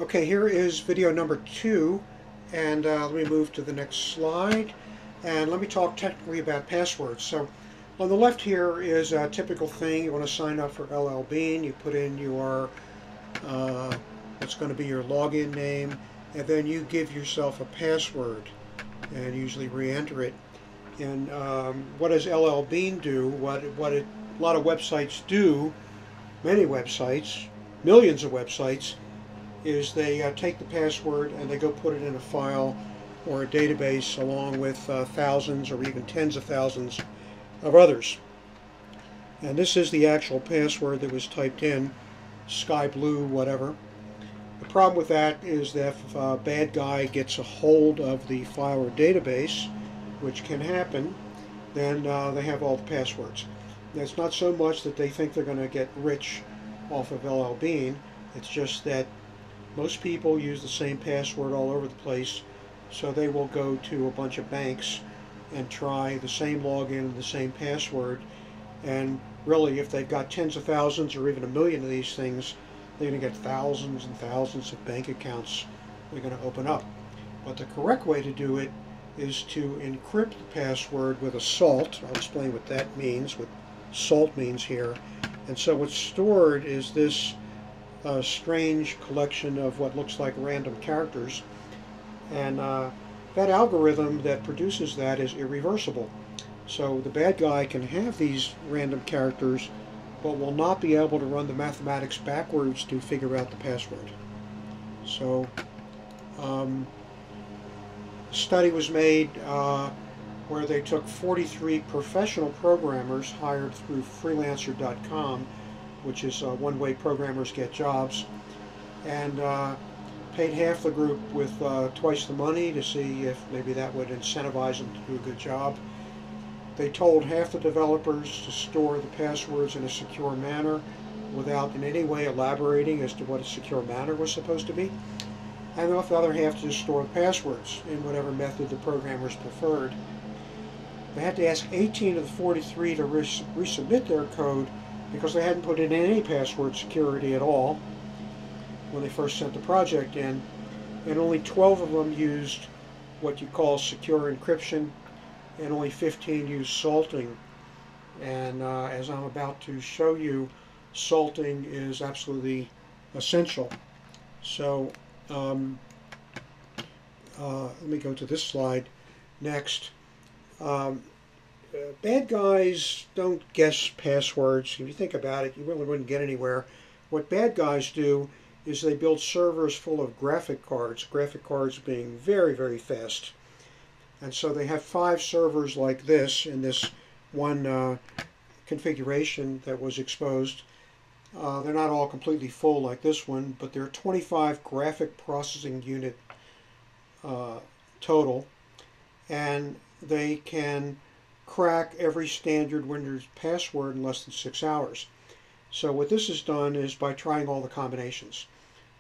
Okay, here is video number 2, and let me move to the next slide, and let me talk technically about passwords. So on the left here is a typical thing. You want to sign up for LL Bean. You put in your what's going to be your login name, and then you give yourself a password and usually re-enter it. And what does LL Bean do? A lot of websites do, many websites, millions of websites, is they take the password and they go put it in a file or a database along with thousands or even tens of thousands of others. And this is the actual password that was typed in, sky blue, whatever. The problem with that is that if a bad guy gets a hold of the file or database, which can happen, then they have all the passwords. And it's not so much that they think they're going to get rich off of LL Bean, it's just that most people use the same password all over the place, so they will go to a bunch of banks and try the same login and the same password. And really, if they've got tens of thousands or even a million of these things, they're going to get thousands and thousands of bank accounts they're going to open up. But the correct way to do it is to encrypt the password with a salt. I'll explain what that means, what salt means here. And so what's stored is this strange collection of what looks like random characters, and that algorithm that produces that is irreversible. So the bad guy can have these random characters but will not be able to run the mathematics backwards to figure out the password. So a study was made where they took 43 professional programmers hired through freelancer.com, which is one way programmers get jobs, and paid half the group with twice the money to see if maybe that would incentivize them to do a good job. They told half the developers to store the passwords in a secure manner without in any way elaborating as to what a secure manner was supposed to be, and the other half to just store the passwords in whatever method the programmers preferred. They had to ask 18 of the 43 to resubmit their code because they hadn't put in any password security at all when they first sent the project in, and only 12 of them used what you call secure encryption, and only 15 used salting. And as I'm about to show you, salting is absolutely essential. So let me go to this slide next. Bad guys don't guess passwords. If you think about it, you really wouldn't get anywhere. What bad guys do is they build servers full of graphic cards being very, very fast. And so they have 5 servers like this in this one configuration that was exposed. They're not all completely full like this one, but there are 25 graphic processing unit total, and they can crack every standard Windows password in less than 6 hours. So what this has done is by trying all the combinations.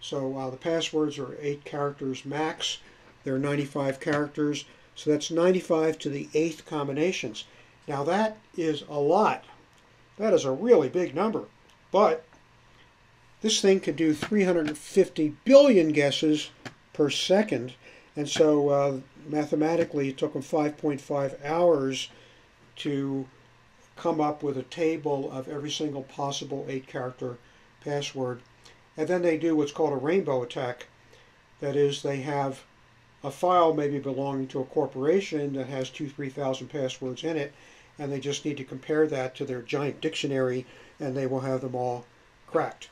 So the passwords are 8 characters max. There are 95 characters, so that's 95 to the 8th combinations. Now that is a lot. That is a really big number. But this thing could do 350 billion guesses per second, and so mathematically it took them 5.5 hours to come up with a table of every single possible 8-character password. And then they do what's called a rainbow attack. That is, they have a file maybe belonging to a corporation that has 2,000-3,000 passwords in it, and they just need to compare that to their giant dictionary, and they will have them all cracked.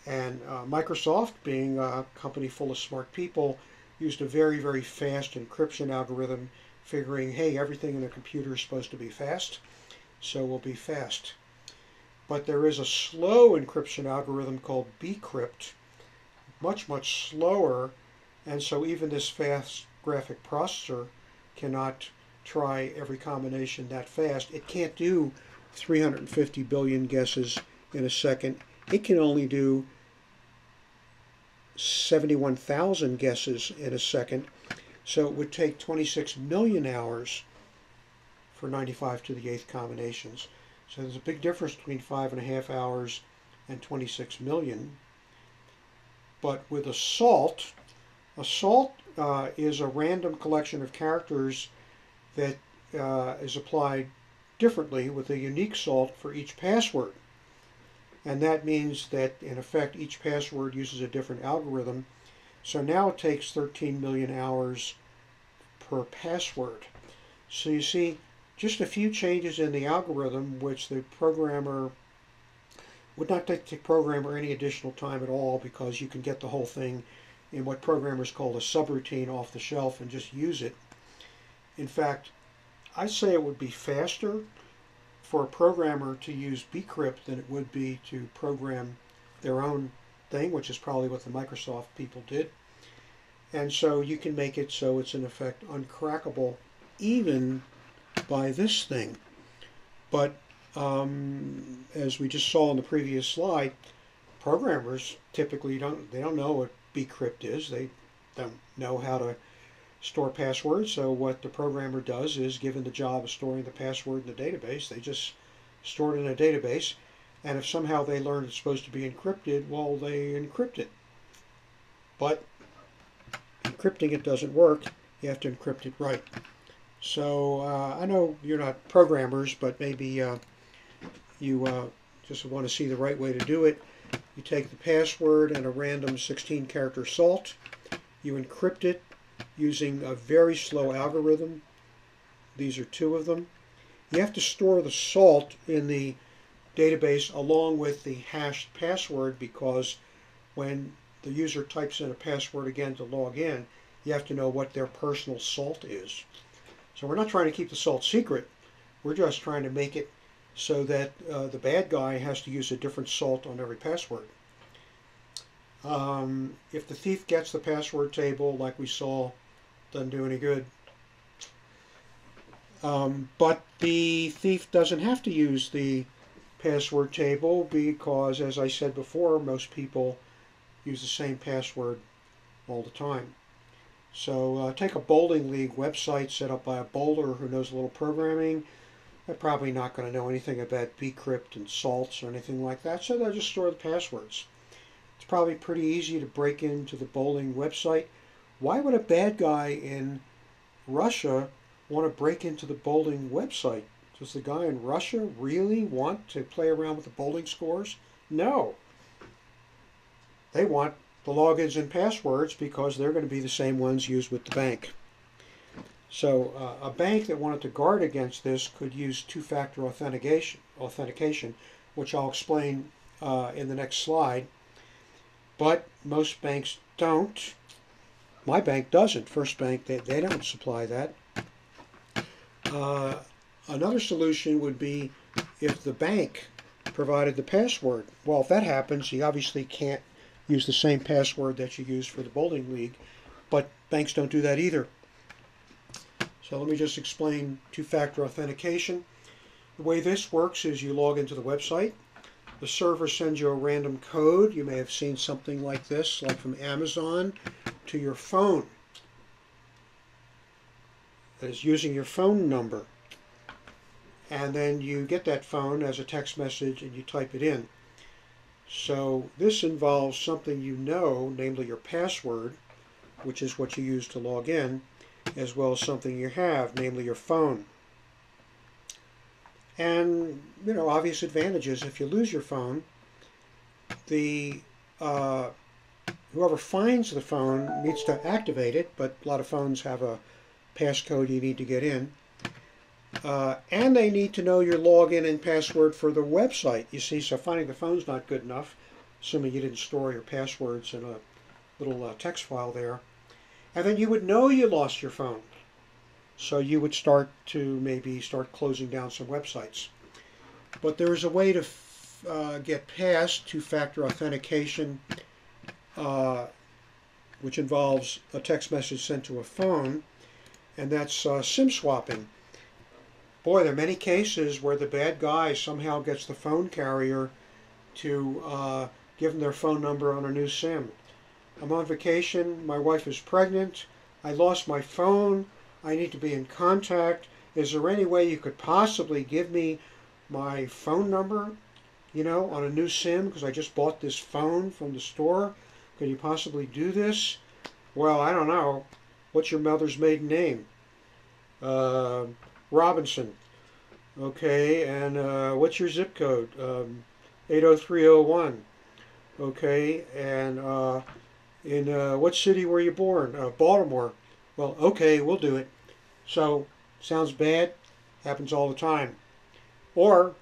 And Microsoft, being a company full of smart people, used a very, very fast encryption algorithm, figuring, hey, everything in a computer is supposed to be fast, so we'll be fast. But there is a slow encryption algorithm called bcrypt, much, much slower, and so even this fast graphic processor cannot try every combination that fast. It can't do 350 billion guesses in a second. It can only do 71,000 guesses in a second. So it would take 26 million hours for 95 to the 8th combinations. So there's a big difference between 5.5 hours and 26 million. But with assault, is a random collection of characters that is applied differently with a unique salt for each password. And that means that, in effect, each password uses a different algorithm. So now it takes 13 million hours per password. So you see, just a few changes in the algorithm, which the programmer would not take the programmer any additional time at all, because you can get the whole thing in what programmers call a subroutine off the shelf and just use it. In fact, I say it would be faster for a programmer to use bcrypt than it would be to program their own thing, which is probably what the Microsoft people did. And so you can make it so it's in effect uncrackable even by this thing. But as we just saw in the previous slide, programmers typically don't know what bcrypt is. They don't know how to store passwords. So what the programmer does is, given the job of storing the password in the database, they just store it in a database. And if somehow they learn it's supposed to be encrypted, well, they encrypt it. But encrypting it doesn't work. You have to encrypt it right. So I know you're not programmers, but maybe you just want to see the right way to do it. You take the password and a random 16-character salt. You encrypt it using a very slow algorithm. These are two of them. You have to store the salt in the database along with the hashed password, because when the user types in a password again to log in, you have to know what their personal salt is. So we're not trying to keep the salt secret. We're just trying to make it so that the bad guy has to use a different salt on every password. If the thief gets the password table, like we saw, doesn't do any good. But the thief doesn't have to use the password table, because, as I said before, most people use the same password all the time. So take a bowling league website set up by a bowler who knows a little programming. They're probably not going to know anything about bcrypt and salts or anything like that, so they'll just store the passwords. It's probably pretty easy to break into the bowling website. Why would a bad guy in Russia want to break into the bowling website? Does the guy in Russia really want to play around with the bowling scores? No. They want the logins and passwords because they're going to be the same ones used with the bank. So a bank that wanted to guard against this could use two-factor authentication, which I'll explain in the next slide. But most banks don't. My bank doesn't. First Bank, they don't supply that. Another solution would be if the bank provided the password. Well, if that happens, you obviously can't use the same password that you use for the bowling league, but banks don't do that either. So let me just explain two-factor authentication. The way this works is you log into the website. The server sends you a random code. You may have seen something like this, like from Amazon, to your phone. That is using your phone number. And then you get that phone as a text message and you type it in. So this involves something you know, namely your password, which is what you use to log in, as well as something you have, namely your phone. And, you know, obvious advantages. If you lose your phone, the whoever finds the phone needs to activate it, but a lot of phones have a passcode you need to get in. And they need to know your login and password for the website. You see, so finding the phone's not good enough, assuming you didn't store your passwords in a little text file there. And then you would know you lost your phone. So you would maybe start closing down some websites. But there is a way to get past two-factor authentication, which involves a text message sent to a phone, and that's SIM swapping. Boy, there are many cases where the bad guy somehow gets the phone carrier to give them their phone number on a new SIM. I'm on vacation, my wife is pregnant, I lost my phone, I need to be in contact. Is there any way you could possibly give me my phone number, you know, on a new SIM, because I just bought this phone from the store? Could you possibly do this? Well, I don't know. What's your mother's maiden name? Robinson. Okay, and what's your zip code? 80301. Okay, and in what city were you born? Baltimore. Well, okay, we'll do it. So, sounds bad? Happens all the time. Or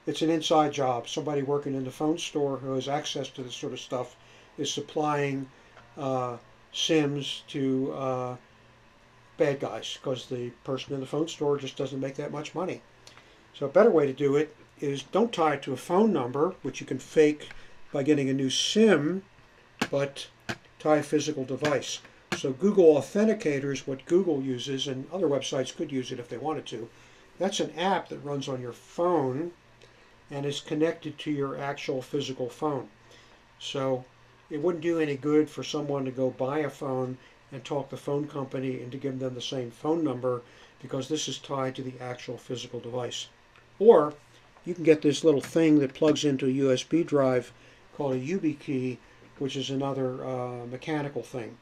it's an inside job. Somebody working in the phone store who has access to this sort of stuff is supplying SIMs to bad guys because the person in the phone store just doesn't make that much money. So a better way to do it is don't tie it to a phone number, which you can fake by getting a new SIM, but tie a physical device. So Google Authenticator is what Google uses, and other websites could use it if they wanted to. That's an app that runs on your phone and is connected to your actual physical phone. So it wouldn't do any good for someone to go buy a phone and talk the phone company into giving them the same phone number, because this is tied to the actual physical device. Or you can get this little thing that plugs into a USB drive called a YubiKey, which is another mechanical thing.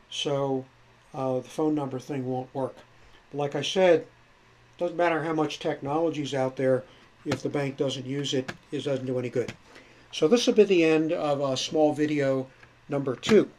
So the phone number thing won't work. But like I said, it doesn't matter how much technology is out there. If the bank doesn't use it, it doesn't do any good. So this will be the end of small video number 2.